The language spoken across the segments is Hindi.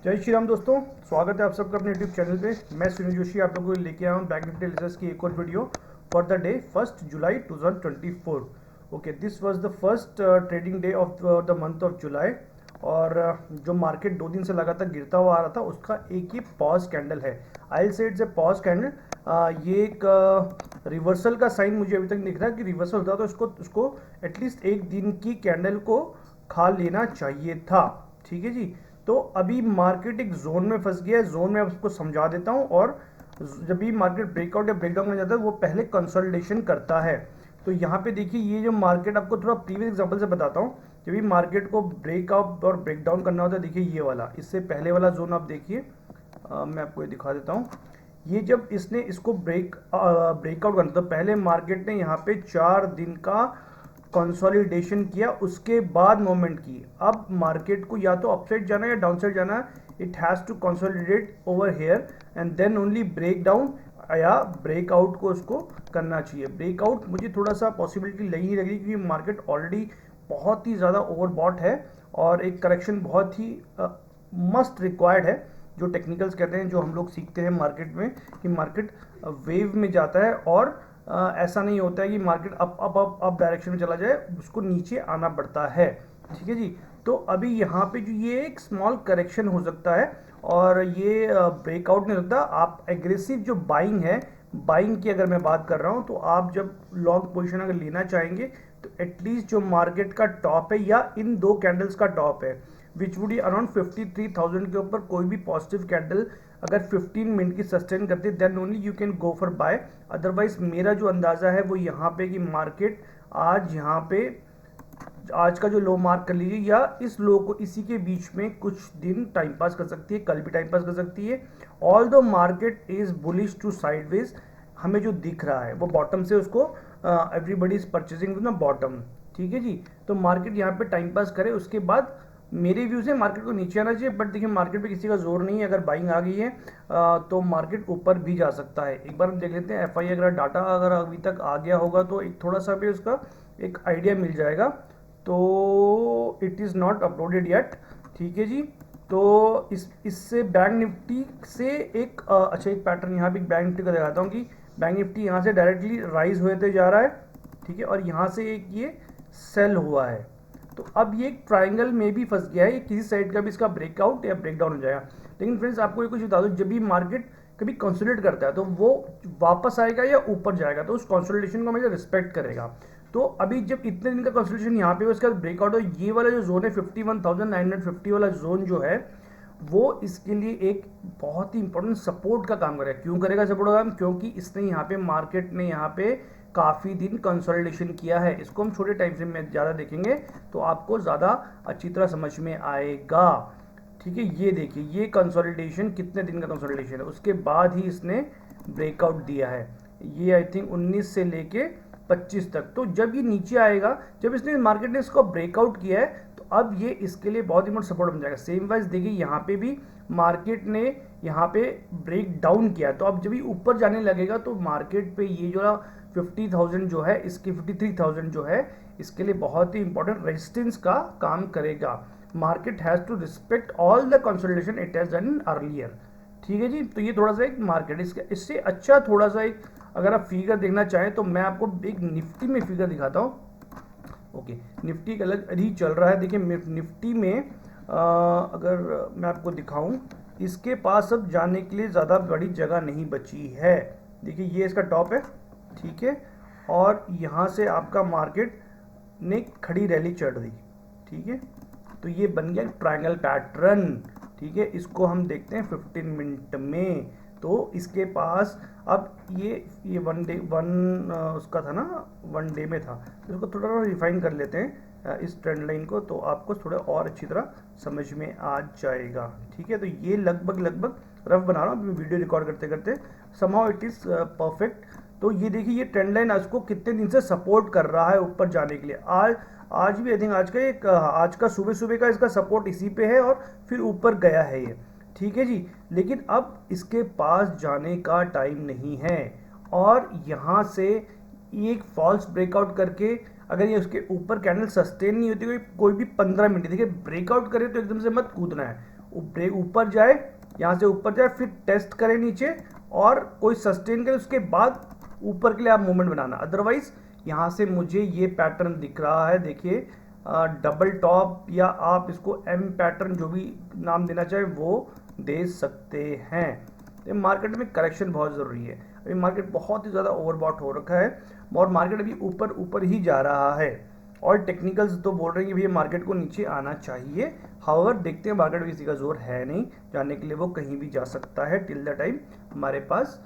जय श्री राम दोस्तों, स्वागत है आप सबका अपने यूट्यूब चैनल पे। मैं सुनील जोशी आप लोगों को लेके आया हूँ बैंक निफ्टी रिजल्ट्स की एक और video for the day 1 July 2024। Okay, this was the first trading day of the month of July. और जो मार्केट 2 दिन से लगातार गिरता हुआ आ रहा था उसका एक ही पॉज कैंडल है। आई से इट्स ए पॉज कैंडल। ये एक रिवर्सल का साइन मुझे अभी तक दिख रहा है कि रिवर्सल होता तो उसको एटलीस्ट एक दिन की कैंडल को खा लेना चाहिए था। ठीक है जी। तो अभी मार्केट एक जोन में फंस गया है। जोन में आपको समझा देता हूं। और जब भी मार्केट ब्रेकआउट या ब्रेकडाउन में जाता है वो पहले कंसोलिडेशन करता है। तो यहाँ पे देखिए, ये जो मार्केट आपको थोड़ा प्रीवियस एग्जांपल से बताता हूँ। जब भी मार्केट को ब्रेकआउट और ब्रेकडाउन करना होता है, देखिए ये वाला, इससे पहले वाला जोन आप देखिए। मैं आपको ये दिखा देता हूँ। ये जब इसने इसको ब्रेकआउट करना, तो पहले मार्केट ने यहाँ पे 4 दिन का कंसोलिडेशन किया, उसके बाद मूवमेंट की। अब मार्केट को या तो अपसाइड जाना है या डाउनसाइड जाना है। It has to consolidate over here and then only break down या ब्रेकआउट को उसको करना चाहिए। ब्रेकआउट मुझे थोड़ा सा पॉसिबिलिटी नहीं लगी क्योंकि मार्केट ऑलरेडी बहुत ही ज़्यादा ओवरबॉट है और एक करेक्शन बहुत ही मस्ट रिक्वायर्ड है। जो टेक्निकल्स कहते हैं, जो हम लोग सीखते हैं मार्केट में, कि मार्केट वेव में जाता है और ऐसा नहीं होता है कि मार्केट अप डायरेक्शन में चला जाए, उसको नीचे आना पड़ता है। ठीक है जी। तो अभी यहाँ पे जो ये एक स्मॉल करेक्शन हो सकता है और ये ब्रेकआउट नहीं होता। आप एग्रेसिव जो बाइंग है, बाइंग की अगर मैं बात कर रहा हूँ, तो आप जब लॉन्ग पोजीशन अगर लेना चाहेंगे तो एटलीस्ट जो मार्केट का टॉप है या इन 2 कैंडल्स का टॉप है, विच वुड अराउंड 53,000 के ऊपर कोई भी पॉजिटिव कैंडल अगर 15 मिनट की सस्टेन करती है, then only you can go for buy. Otherwise मेरा जो अंदाजा है वो यहाँ पे कि मार्केट आज यहाँ पे आज का जो लो मार्क कर लीजिए या इस लो को इसी के बीच में कुछ दिन टाइम पास कर सकती है, कल भी टाइम पास कर सकती है। Although market is bullish to sideways, हमें जो दिख रहा है वो बॉटम से उसको एवरीबडी इज परचेजिंग ना बॉटम। ठीक है जी। तो मार्केट यहाँ पे टाइम पास करे, उसके बाद मेरे व्यू से मार्केट को नीचे आना चाहिए। बट देखिए, मार्केट पे किसी का जोर नहीं है। अगर बाइंग आ गई है तो मार्केट ऊपर भी जा सकता है। एक बार हम देख लेते हैं एफआई अगर डाटा अगर अभी तक आ गया होगा तो एक थोड़ा सा भी उसका एक आइडिया मिल जाएगा। तो it is not uploaded yet. ठीक है जी। तो इससे बैंक निफ्टी से एक अच्छा एक पैटर्न यहाँ पे बैंक निफ्टी का दिखाता हूँ कि बैंक निफ्टी यहाँ से डायरेक्टली राइज होते जा रहा है। ठीक है। और यहाँ से एक ये सेल हुआ है। तो अब ये एक ट्राइंगल में भी फंस गया है। ये किसी साइड का भी इसका ब्रेकआउट या ब्रेकडाउन हो जाएगा। लेकिन फ्रेंड्स, आपको ये कुछ बता दो, जब भी मार्केट कभी कंसोलिडेट करता है तो वो वापस आएगा या ऊपर जाएगा, तो उस कंसोलिडेशन को हमेशा रिस्पेक्ट करेगा। तो अभी जब इतने दिन का कंसोलिडेशन यहाँ पे उसका ब्रेकआउट हो, ये वाला जो जोन है 51,950 वाला जोन जो है, वो इसके लिए एक बहुत ही इंपॉर्टेंट सपोर्ट का काम करेगा। क्यों करेगा सपोर्ट का काम? क्योंकि इसने यहाँ पे मार्केट ने यहाँ पे काफ़ी दिन कंसोलिडेशन किया है। इसको हम छोटे टाइम फ्रेम में ज़्यादा देखेंगे तो आपको ज़्यादा अच्छी तरह समझ में आएगा। ठीक है। ये देखिए, ये कंसोलिडेशन कितने दिन का कंसोलिडेशन है, उसके बाद ही इसने ब्रेकआउट दिया है। ये आई थिंक 19 से लेके 25 तक। तो जब ये नीचे आएगा, जब इसने मार्केट ने इसको ब्रेकआउट किया है, तो अब ये इसके लिए बहुत इंपॉर्टेंट सपोर्ट बन जाएगा। सेम वाइज देखिए, यहाँ पे भी मार्केट ने यहाँ पे ब्रेक डाउन किया, तो अब जब ये ऊपर जाने लगेगा तो मार्केट पे ये जो 50,000 जो है, इसके 53,000 जो है, इसके लिए बहुत ही इंपॉर्टेंट रेजिस्टेंस का काम करेगा। Market has to respect all the consolidation it has done earlier. ठीक है जी। तो ये थोड़ा सा एक मार्केट इससे अच्छा थोड़ा सा एक अगर आप फिगर देखना चाहें तो मैं आपको एक निफ्टी में फिगर दिखाता हूँ। ओके, निफ्टी एक अलग ही चल रहा है। देखिए, निफ्टी में अगर मैं आपको दिखाऊं, इसके पास अब जाने के लिए ज़्यादा बड़ी जगह नहीं बची है। देखिए, ये इसका टॉप है। ठीक है। और यहाँ से आपका मार्केट ने खड़ी रैली चढ़ दी। ठीक है। तो ये बन गया ट्रायंगल पैटर्न। ठीक है। इसको हम देखते हैं 15 मिनट में। तो इसके पास अब ये उसका था ना, 1 डे में था। तो इसको थोड़ा रिफाइन कर लेते हैं इस ट्रेंड लाइन को, तो आपको थोड़ा और अच्छी तरह समझ में आ जाएगा। ठीक है। तो ये लगभग रफ बना रहा हूँ वीडियो रिकॉर्ड करते करते, समहाउ इट इज़ परफेक्ट। तो ये देखिए, ये ट्रेंड लाइन आज को कितने दिन से सपोर्ट कर रहा है ऊपर जाने के लिए। आज भी आई थिंक आज का सुबह का इसका सपोर्ट इसी पे है और फिर ऊपर गया है ये। ठीक है जी। लेकिन अब इसके पास जाने का टाइम नहीं है और यहाँ से एक फॉल्स ब्रेकआउट करके अगर ये उसके ऊपर कैंडल सस्टेन नहीं होती कोई भी 15 मिनट, देखिए ब्रेकआउट करे तो एकदम से मत कूदना है। ब्रेक ऊपर जाए, यहाँ से ऊपर जाए, फिर टेस्ट करें नीचे और कोई सस्टेन करे, उसके बाद ऊपर के लिए आप मूवमेंट बनाना। अदरवाइज यहाँ से मुझे ये पैटर्न दिख रहा है, देखिए डबल टॉप, या आप इसको एम पैटर्न जो भी नाम देना चाहे वो दे सकते हैं। तो मार्केट में करेक्शन बहुत ज़रूरी है, अभी मार्केट बहुत ही ज़्यादा ओवरबॉट हो रखा है और मार्केट अभी ऊपर ऊपर ही जा रहा है और टेक्निकल्स तो बोल रहे हैं कि भैया मार्केट को नीचे आना चाहिए। हाउएवर देखते हैं, मार्केट में किसी का जोर है नहीं जाने के लिए, वो कहीं भी जा सकता है टिल द टाइम हमारे पास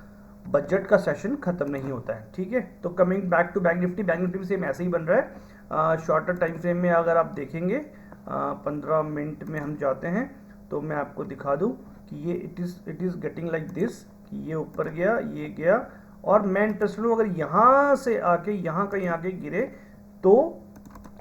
बजट का सेशन खत्म नहीं होता है। ठीक है, तो coming back to bank Nifty, bank Nifty भी सेम ऐसे ही बन रहा है। शॉर्टर टाइम फ्रेम में अगर आप देखेंगे 15 मिनट में हम जाते हैं तो मैं आपको दिखा दूं कि ये it is getting like this, कि ये ऊपर गया, ये गया, और मैं इंटरेस्टेड हूँ अगर यहाँ से आके यहाँ कहीं आके गिरे तो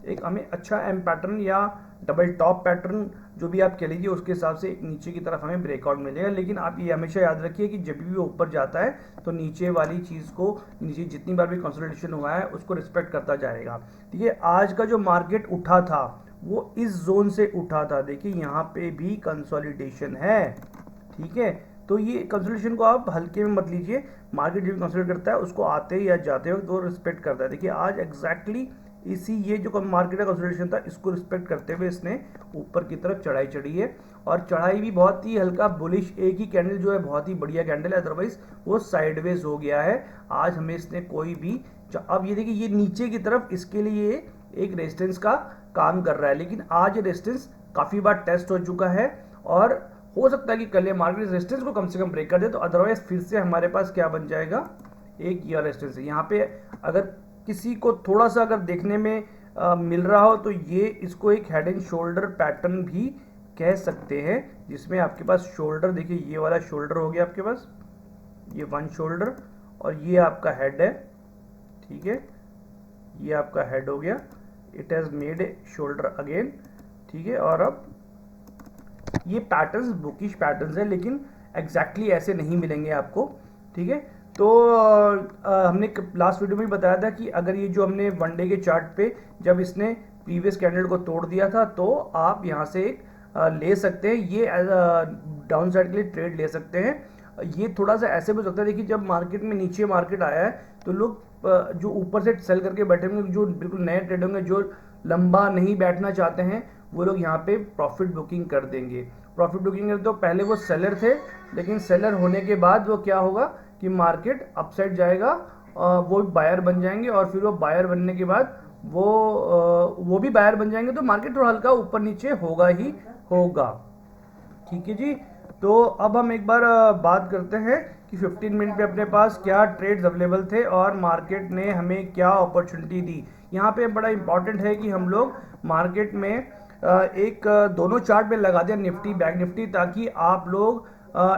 एक हमें अच्छा एम पैटर्न या डबल टॉप पैटर्न जो भी आप कह लीजिए उसके हिसाब से एक नीचे की तरफ हमें ब्रेकआउट मिलेगा। लेकिन आप ये हमेशा याद रखिए कि जब भी वो ऊपर जाता है तो नीचे वाली चीज़ को, नीचे जितनी बार भी कंसोलिडेशन हुआ है उसको रिस्पेक्ट करता जाएगा। ठीक है, आज का जो मार्केट उठा था वो इस जोन से उठा था, देखिए यहाँ पे भी कंसोलिडेशन है। ठीक है, तो ये कंसोलिडेशन को आप हल्के में मत लीजिए, मार्केट जो भी कंसोलिडेट करता है उसको आते या जाते वक्त वो रिस्पेक्ट करता है। देखिए आज एग्जैक्टली इसी ये जो मार्केट का कंसोलिडेशन था इसको रिस्पेक्ट करते हुए इसने ऊपर की तरफ चढ़ाई चढ़ी है, और चढ़ाई भी बहुत ही हल्का बुलिश, एक ही कैंडल जो है बहुत ही बढ़िया कैंडल है, अदरवाइज वो साइडवेज हो गया है। आज हमें इसने कोई भी, अब ये देखिए ये नीचे की तरफ इसके लिए एक रेजिस्टेंस का काम कर रहा है, लेकिन आज ये रेजिस्टेंस काफ़ी बार टेस्ट हो चुका है और हो सकता है कि कल ये मार्केट रेजिस्टेंस को कम से कम ब्रेक कर दे, तो अदरवाइज फिर से हमारे पास क्या बन जाएगा, एक ईयर रेजिस्टेंस है। यहाँ पे अगर किसी को थोड़ा सा अगर देखने में मिल रहा हो तो ये इसको एक हेड एंड शोल्डर पैटर्न भी कह सकते हैं, जिसमें आपके पास शोल्डर, देखिए ये वाला शोल्डर हो गया आपके पास, ये वन शोल्डर, और ये आपका हेड है। ठीक है, ये आपका हेड हो गया, it has made a shoulder again. ठीक है, और अब ये पैटर्न्स बुकिश पैटर्न्स है, लेकिन एग्जैक्टली ऐसे नहीं मिलेंगे आपको। ठीक है, तो हमने लास्ट वीडियो में भी बताया था कि अगर ये जो हमने वन डे के चार्ट पे जब इसने प्रीवियस कैंडल को तोड़ दिया था तो आप यहाँ से एक ले सकते हैं, ये डाउन साइड के लिए ट्रेड ले सकते हैं। ये थोड़ा सा ऐसे भी हो सकता है, देखिए जब मार्केट में नीचे मार्केट आया है तो लोग जो ऊपर से सेल करके बैठे होंगे, जो बिल्कुल नए ट्रेड होंगे, जो लंबा नहीं बैठना चाहते हैं, वो लोग यहाँ पे प्रॉफिट बुकिंग कर देंगे। प्रॉफिट बुकिंग करते तो पहले वो सेलर थे, लेकिन सेलर होने के बाद वो क्या होगा कि मार्केट अपसाइड जाएगा, वो बायर बन जाएंगे, और फिर वो बायर बनने के बाद वो भी बायर बन जाएंगे, तो मार्केट थोड़ा हल्का ऊपर नीचे होगा ही होगा। ठीक है जी, तो अब हम एक बार बात करते हैं कि 15 मिनट पे अपने पास क्या ट्रेड्स अवेलेबल थे और मार्केट ने हमें क्या अपॉर्चुनिटी दी। यहाँ पे बड़ा इंपॉर्टेंट है कि हम लोग मार्केट में एक दोनों चार्ट पे लगा दें, निफ्टी बैंक निफ्टी, ताकि आप लोग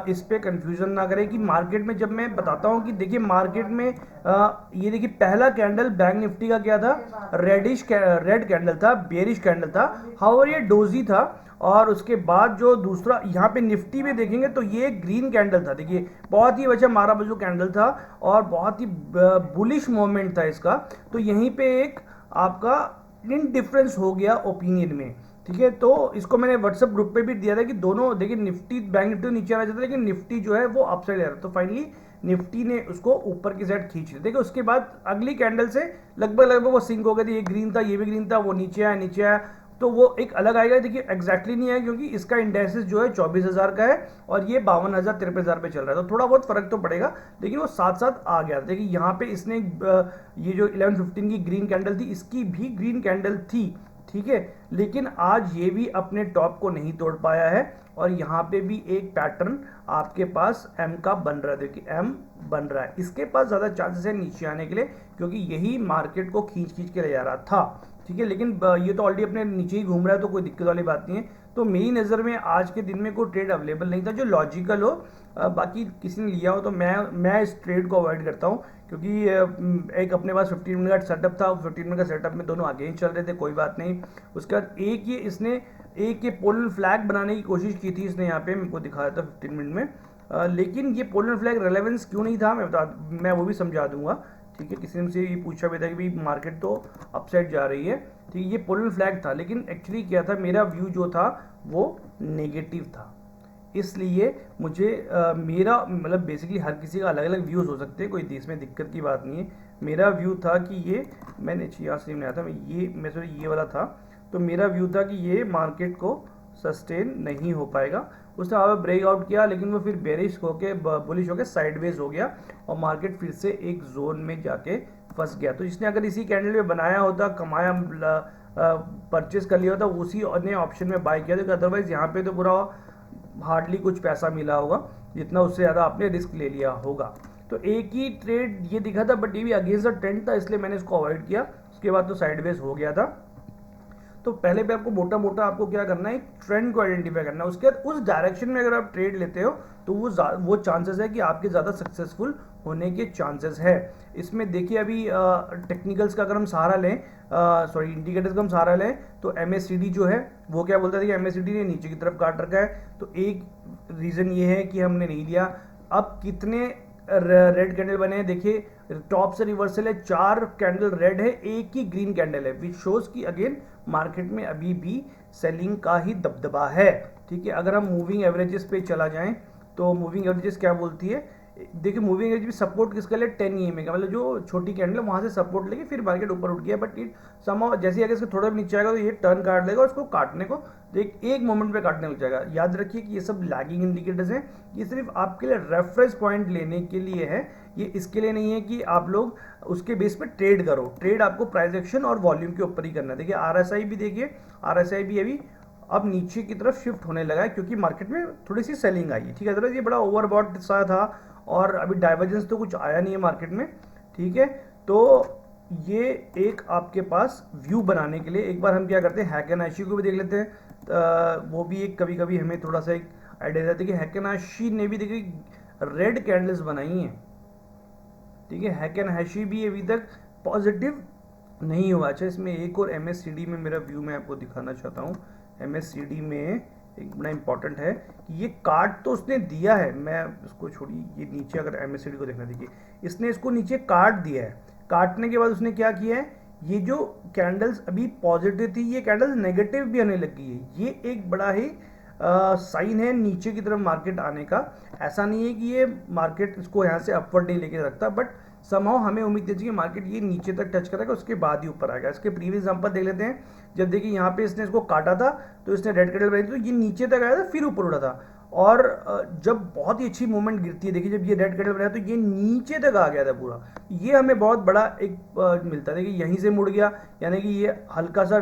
इस पे कंफ्यूजन ना करें कि मार्केट में जब मैं बताता हूं कि देखिए मार्केट में ये देखिए पहला कैंडल बैंक निफ्टी का क्या था, रेड कैंडल था, बेरिश कैंडल था, हाउएवर ये डोजी था, और उसके बाद जो दूसरा यहाँ पे निफ्टी में देखेंगे तो ये ग्रीन कैंडल था। देखिए बहुत ही वजह मारा बजू कैंडल था और बहुत ही बुलिश मोमेंट था इसका, तो यहीं पे एक आपका डिफरेंस हो गया ओपिनियन में। ठीक है, तो इसको मैंने व्हाट्सएप ग्रुप पे भी दिया था कि दोनों देखिए निफ्टी बैंक निफ्टी नीचे आना चाहता है, लेकिन निफ्टी जो है वो अपसाइड जा रहा है, तो फाइनली निफ्टी ने उसको ऊपर की साइड खींच लिया। देखिए उसके बाद अगली कैंडल से लगभग वो सिंक हो गया था, ये ग्रीन था, ये भी ग्रीन था, वो नीचे आया, तो वो एक अलग आएगा। देखिए एग्जैक्टली नहीं है क्योंकि इसका इंडेक्सेस जो है 24,000 का है और ये 52,000 53,000 पे चल रहा है, तो थोड़ा बहुत फर्क तो पड़ेगा, लेकिन वो साथ साथ आ गया। देखिए यहाँ पे इसने ये जो 11:15 की ग्रीन कैंडल थी, इसकी भी ग्रीन कैंडल थी। ठीक है, लेकिन आज ये भी अपने टॉप को नहीं तोड़ पाया है और यहाँ पे भी एक पैटर्न आपके पास एम का बन रहा है। देखिए एम बन रहा है, इसके पास ज़्यादा चांसेस है नीचे आने के लिए क्योंकि यही मार्केट को खींच के ले जा रहा था। ठीक है, लेकिन ये तो ऑलरेडी अपने नीचे ही घूम रहा है, तो कोई दिक्कत वाली बात नहीं है। तो मेरी नज़र में आज के दिन में कोई ट्रेड अवेलेबल नहीं था जो लॉजिकल हो, बाकी किसी ने लिया हो तो मैं इस ट्रेड को अवॉइड करता हूँ, क्योंकि एक अपने पास 15 मिनट का सेटअप था, 15 मिनट का सेटअप में दोनों आगे ही चल रहे थे, कोई बात नहीं। उसके बाद एक ये पोलर फ्लैग बनाने की कोशिश की थी इसने, यहाँ पे मेरे को दिखाया था 15 मिनट में, लेकिन ये पोलर फ्लैग रेलेवेंस क्यों नहीं था मैं वो भी समझा दूंगा। ठीक है, किसी ने मुझसे ये पूछा भी था कि भाई मार्केट तो अपसाइड जा रही है, ठीक है, ये पोलर फ्लैग था, लेकिन एक्चुअली क्या था, मेरा व्यू जो था वो नेगेटिव था। इसलिए मुझे मेरा मतलब बेसिकली हर किसी का अलग अलग व्यूज़ हो सकते हैं, कोई इसमें दिक्कत की बात नहीं है। मेरा व्यू था कि ये मैंने यहाँ से बनाया था, मैं सॉरी ये वाला था, तो मेरा व्यू था कि ये मार्केट को सस्टेन नहीं हो पाएगा। उसने वहाँ पर ब्रेकआउट किया, लेकिन वो फिर बेरिश होके बुलिश होके साइडवेज हो गया और मार्केट फिर से एक जोन में जाके फंस गया। तो जिसने अगर इसी कैंडल में बनाया होता, कमाया, परचेज कर लिया होता, उसी ने ऑप्शन में बाय किया था। अदरवाइज यहाँ पे तो पूरा हार्डली कुछ पैसा मिला होगा, जितना उससे ज़्यादा आपने रिस्क ले लिया होगा। तो एक ही ट्रेड ये दिखा था, बट ये भी अगेंस्ट द ट्रेंड था, इसलिए मैंने इसको अवॉइड किया। उसके बाद तो साइडवेज हो गया था। तो पहले पे आपको मोटा मोटा आपको क्या करना है, एक ट्रेंड को आइडेंटिफाई करना है। उसके बाद उस डायरेक्शन में अगर आप ट्रेड लेते हो तो वो चांसेस है कि आपके ज़्यादा सक्सेसफुल होने के चांसेस है। इसमें देखिए अभी टेक्निकल्स का अगर हम सहारा लें, सॉरी इंडिकेटर्स का हम सहारा लें, तो MACD जो है वो क्या बोलता था कि MACD ने नीचे की तरफ काट रखा है। तो एक रीज़न ये है कि हमने नहीं लिया। अब कितने रेड कैंडल बने हैं देखिए, टॉप से रिवर्सल है, 4 कैंडल रेड है, एक ही ग्रीन कैंडल है, विच शोज कि अगेन मार्केट में अभी भी सेलिंग का ही दबदबा है। ठीक है, अगर हम मूविंग एवरेजेस पे चला जाएं तो मूविंग एवरेजेस क्या बोलती है, देखिए मूविंग एवरेज भी सपोर्ट किसका ले, 10 EMA का, मतलब जो छोटी कैंडल है वहां से सपोर्ट लेके फिर मार्केट ऊपर उठ गया। बट इट समहाउ जैसे अगर इसको थोड़ा भी नीचे आएगा तो ये टर्न काट लेगा, उसको काटने को एक मोमेंट पे काटने लग जाएगा। याद रखिए कि ये सब लैगिंग इंडिकेटर्स हैं, ये सिर्फ आपके लिए रेफरेंस पॉइंट लेने के लिए है, ये इसके लिए नहीं है कि आप लोग उसके बेस पे ट्रेड करो। ट्रेड आपको प्राइस एक्शन और वॉल्यूम के ऊपर ही करना है। देखिए RSI भी देखिए, RSI भी अभी अब नीचे की तरफ शिफ्ट होने लगा है, क्योंकि मार्केट में थोड़ी सी सेलिंग आई है। ठीक है, अदरवाइज ये बड़ा ओवरबॉट सा था और अभी डाइवर्जेंस तो कुछ आया नहीं है मार्केट में। ठीक है, तो ये एक आपके पास व्यू बनाने के लिए एक बार हम क्या करते हैं, हैकेनाशी को भी देख लेते हैं। वो भी एक कभी कभी हमें थोड़ा सा एक आइडिया देता है कि हैकेनाशी ने भी देखिए रेड कैंडल्स बनाई हैं। ठीक है, हैकेनाशी भी अभी तक पॉजिटिव नहीं हुआ। अच्छा, इसमें एक और MACD में मेरा व्यू मैं आपको दिखाना चाहता हूँ। MACD में एक बड़ा इंपॉर्टेंट है कि ये काट तो उसने दिया है, मैं उसको छोड़िए, ये नीचे अगर MACD को देखना, देखिए इसने इसको नीचे काट दिया है। काटने के बाद उसने क्या किया है, ये जो कैंडल्स अभी पॉजिटिव थी ये कैंडल्स नेगेटिव भी आने लगी है। ये एक बड़ा ही साइन है नीचे की तरफ मार्केट आने का। ऐसा नहीं है कि ये मार्केट इसको यहाँ से अपवर्ड नहीं लेके रखता, बट समहाउ हमें उम्मीद थी कि मार्केट ये नीचे तक टच करेगा, उसके बाद ही ऊपर आएगा। इसके प्रीवियस एग्जांपल देख लेते हैं। जब देखिए यहाँ पे इसने इसको काटा था तो इसने रेड कैंडल बनाई थी, तो ये नीचे तक आया था फिर ऊपर उड़ा था। और जब बहुत ही अच्छी मूवमेंट गिरती है, देखिए जब ये रेड कैंडल बनाया तो ये नीचे तक आ गया था पूरा। ये हमें बहुत बड़ा एक मिलता है, देखिए यहीं से मुड़ गया, यानी कि ये हल्का सा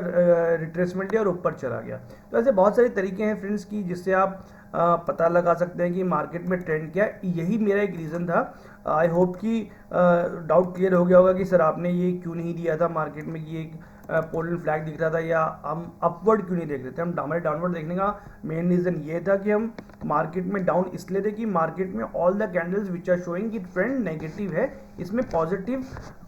रिट्रेसमेंट लिया और ऊपर चला गया। तो ऐसे बहुत सारे तरीके हैं फ्रेंड्स की जिससे आप पता लगा सकते हैं कि मार्केट में ट्रेंड क्या है। यही मेरा एक रीज़न था। आई होप कि डाउट क्लियर हो गया होगा कि सर आपने ये क्यों नहीं दिया था मार्केट में कि एक पोलन फ्लैग दिख रहा था, या हम अपवर्ड क्यों नहीं देख रहे थे। हमारे डाउनवर्ड देखने का मेन रीज़न ये था कि हम मार्केट में डाउन इसलिए थे कि मार्केट में all the candles which are showing कि ट्रेंड नेगेटिव है, इसमें पॉजिटिव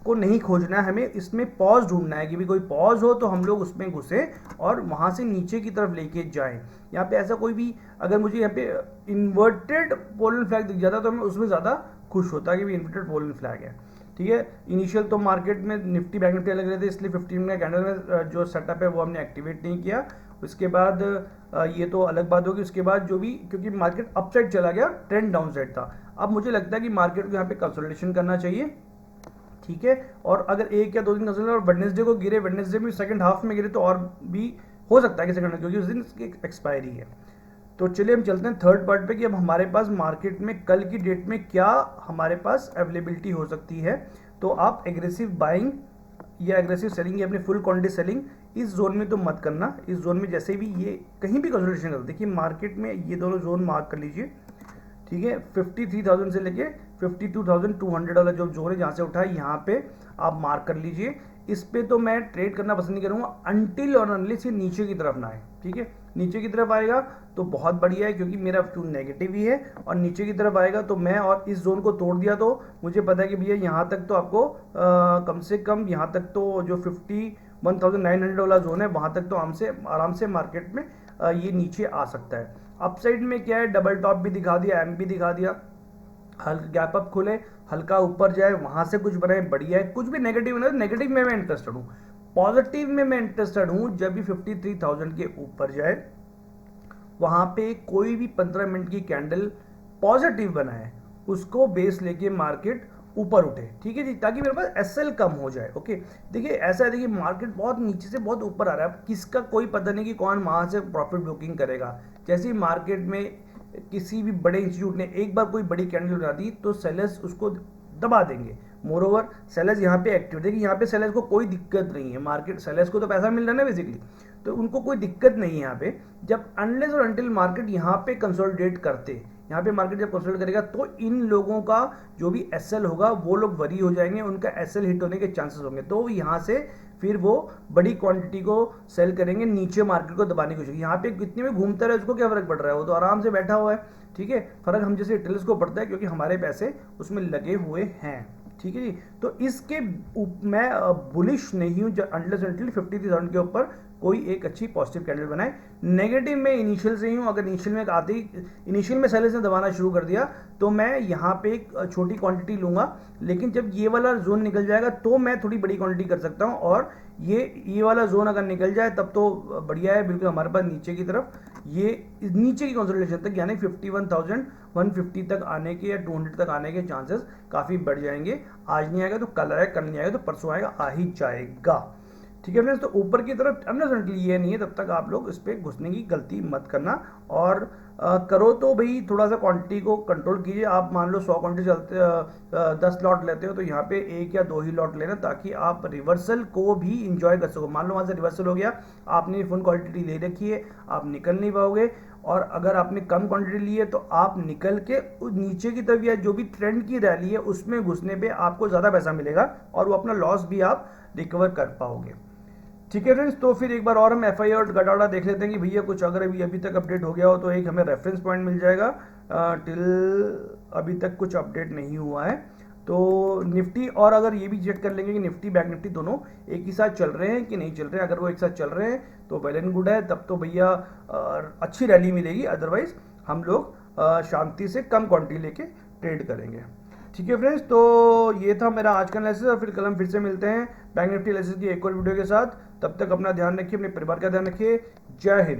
को नहीं खोजना है, हमें इसमें पॉज ढूंढना है कि भी कोई पॉज हो तो हम लोग उसमें घुसे और वहाँ से नीचे की तरफ लेके जाएं। यहाँ पे ऐसा कोई भी, अगर मुझे यहाँ पे इन्वर्टेड पोलन फ्लैग दिख जाता तो मैं उसमें ज़्यादा खुश होता कि भी इन्वर्टेड पोलन फ्लैग है। ठीक है, इनिशियल तो मार्केट में निफ्टी बैंक निफ्टी लग रहे थे, इसलिए 15 मिनट कैंडल में जो सेटअप है वो हमने एक्टिवेट नहीं किया। उसके बाद ये तो अलग बात होगी। उसके बाद जो भी, क्योंकि मार्केट अपसाइड चला गया, ट्रेंड डाउन साइड था। अब मुझे लगता है कि मार्केट को यहाँ पे कंसोलिडेशन करना चाहिए। ठीक है, और अगर एक या दो दिन कंसोलिडेशन और वेडनेसडे को गिरे, वेडनेसडे में सेकंड हाफ में गिरे तो और भी हो सकता है कि सेकंड, क्योंकि उस दिन इसकी एक्सपायरी है। तो चलिए हम चलते हैं थर्ड पार्ट पे कि अब हमारे पास मार्केट में कल की डेट में क्या हमारे पास अवेलेबिलिटी हो सकती है। तो आप एग्रेसिव बाइंग या एग्रेसिव सेलिंग या अपनी फुल क्वांटिटी सेलिंग इस जोन में तो मत करना। इस जोन में जैसे भी ये कहीं भी कंसोलिडेशन करो, देखिए मार्केट में ये दोनों जोन मार्क कर लीजिए। ठीक है, 53,000 से लेके 52,200 वाला जो जोन है जहाँ से उठा है, यहाँ पे आप मार्क कर लीजिए। इस पे तो मैं ट्रेड करना पसंद नहीं करूँगा अनटिल और अनलेस ये नीचे की तरफ ना आए। ठीक है, नीचे की तरफ आएगा तो बहुत बढ़िया है, क्योंकि मेरा व्यू नेगेटिव ही है, और नीचे की तरफ आएगा तो मैं, और इस जोन को तोड़ दिया तो मुझे पता है कि भैया यहाँ तक तो आपको कम से कम यहाँ तक तो जो 51,900 वाला जोन है वहाँ तक तो आराम से मार्केट में ये नीचे आ सकता है। अपसाइड में क्या है, डबल टॉप भी दिखा दिया, एम भी दिखा दिया, हल्का गैप अप खुले, हल्का ऊपर जाए, वहां से कुछ बनाए, बढ़िया है। कुछ भी नेगेटिव ना, नेगेटिव में मैं इंटरेस्टेड हूँ, पॉजिटिव में मैं इंटरेस्टेड हूँ जब भी 53,000 के ऊपर जाए, वहाँ पे कोई भी 15 मिनट की कैंडल पॉजिटिव बनाए, उसको बेस लेके मार्केट ऊपर उठे, ठीक है जी, ताकि मेरे पास एसएल कम हो जाए। ओके, देखिए ऐसा है, देखिए मार्केट बहुत नीचे से बहुत ऊपर आ रहा है, किसका कोई पता नहीं कि कौन वहाँ से प्रॉफिट बुकिंग करेगा। जैसे ही मार्केट में किसी भी बड़े इंस्टीट्यूट ने एक बार कोई बड़ी कैंडल बना दी तो सेलर्स उसको दबा देंगे। मोरओवर सेलर्स यहाँ पे एक्टिव, देखिए यहाँ पे सेलर्स को कोई दिक्कत नहीं है, मार्केट सेलर्स को तो पैसा मिल रहा है ना बेसिकली, तो उनको कोई दिक्कत नहीं है यहाँ पे। जब अनलेस और अनटिल मार्केट यहाँ पे कंसोलिडेट करते, यहाँ पे मार्केट जब कंसोलिडेट करेगा तो इन लोगों का जो भी एसएल होगा वो लोग वरी हो जाएंगे, उनका एसएल हिट होने के चांसेस होंगे, तो यहाँ से फिर वो बड़ी क्वांटिटी को सेल करेंगे, नीचे मार्केट को दबाने की कोशिश। यहाँ पे कितने में घूमता रहे उसको क्या फर्क पड़ रहा है, वो तो आराम से बैठा हुआ है, ठीक है। फर्क हम जैसे रिटेलर्स को पड़ता है क्योंकि हमारे पैसे उसमें लगे हुए हैं, ठीक है जी। तो इसके मैं बुलिश नहीं हूँ अनलेस अनटिल 50,000 के ऊपर कोई एक अच्छी पॉजिटिव कैंडल बनाए। नेगेटिव में इनिशियल से ही हूँ, अगर इनिशियल में आते ही इनिशियल में सेलर्स ने दबाना शुरू कर दिया तो मैं यहाँ पे एक छोटी क्वांटिटी लूँगा, लेकिन जब ये वाला जोन निकल जाएगा तो मैं थोड़ी बड़ी क्वांटिटी कर सकता हूँ, और ये वाला जोन अगर निकल जाए तब तो बढ़िया है बिल्कुल हमारे पास नीचे की तरफ, ये नीचे की कंसोलिडेशन तक यानी 51,150 तक आने के या 200 तक आने के चांसेस काफ़ी बढ़ जाएंगे। आज नहीं आएगा तो कल आएगा, कल नहीं आएगा तो परसों आएगा, आ ही जाएगा, ठीक है फ्रेंड्स। तो ऊपर की तरफ अनलेस ये नहीं है तब तक आप लोग इस पर घुसने की गलती मत करना, और करो तो भाई थोड़ा सा क्वांटिटी को कंट्रोल कीजिए। आप मान लो 100 क्वांटिटी चलते 10 लॉट लेते हो तो यहाँ पे 1 या 2 ही लॉट लेना, ताकि आप रिवर्सल को भी इंजॉय कर सको। मान लो वहाँ से रिवर्सल हो गया, आपने फुल क्वांटिटी ले रखी है, आप निकल नहीं पाओगे, और अगर आपने कम क्वांटिटी ली है तो आप निकल के नीचे की तरफ या जो भी ट्रेंड की रैली है उसमें घुसने पे आपको ज़्यादा पैसा मिलेगा और वो अपना लॉस भी आप रिकवर कर पाओगे, ठीक है फ्रेंड्स। तो फिर एक बार और हम एफआई और गटाड़ा देख लेते हैं कि भैया कुछ अगर अभी तक अपडेट हो गया हो तो एक हमें रेफरेंस पॉइंट मिल जाएगा। टिल अभी तक कुछ अपडेट नहीं हुआ है, तो निफ्टी और अगर ये भी चेक कर लेंगे कि निफ्टी बैंक निफ्टी दोनों एक ही साथ चल रहे हैं कि नहीं चल रहे हैं। अगर वो एक साथ चल रहे हैं तो वेल एंड गुड है, तब तो भैया अच्छी रैली मिलेगी, अदरवाइज हम लोग शांति से कम क्वांटिटी लेके ट्रेड करेंगे, ठीक है फ्रेंड्स। तो ये था मेरा आज का एनालिसिस, और फिर कल हम फिर से मिलते हैं बैंक निफ्टी एनालिसिस की एक और वीडियो के साथ। तब तक अपना ध्यान रखिए, अपने परिवार का ध्यान रखिए। जय हिंद।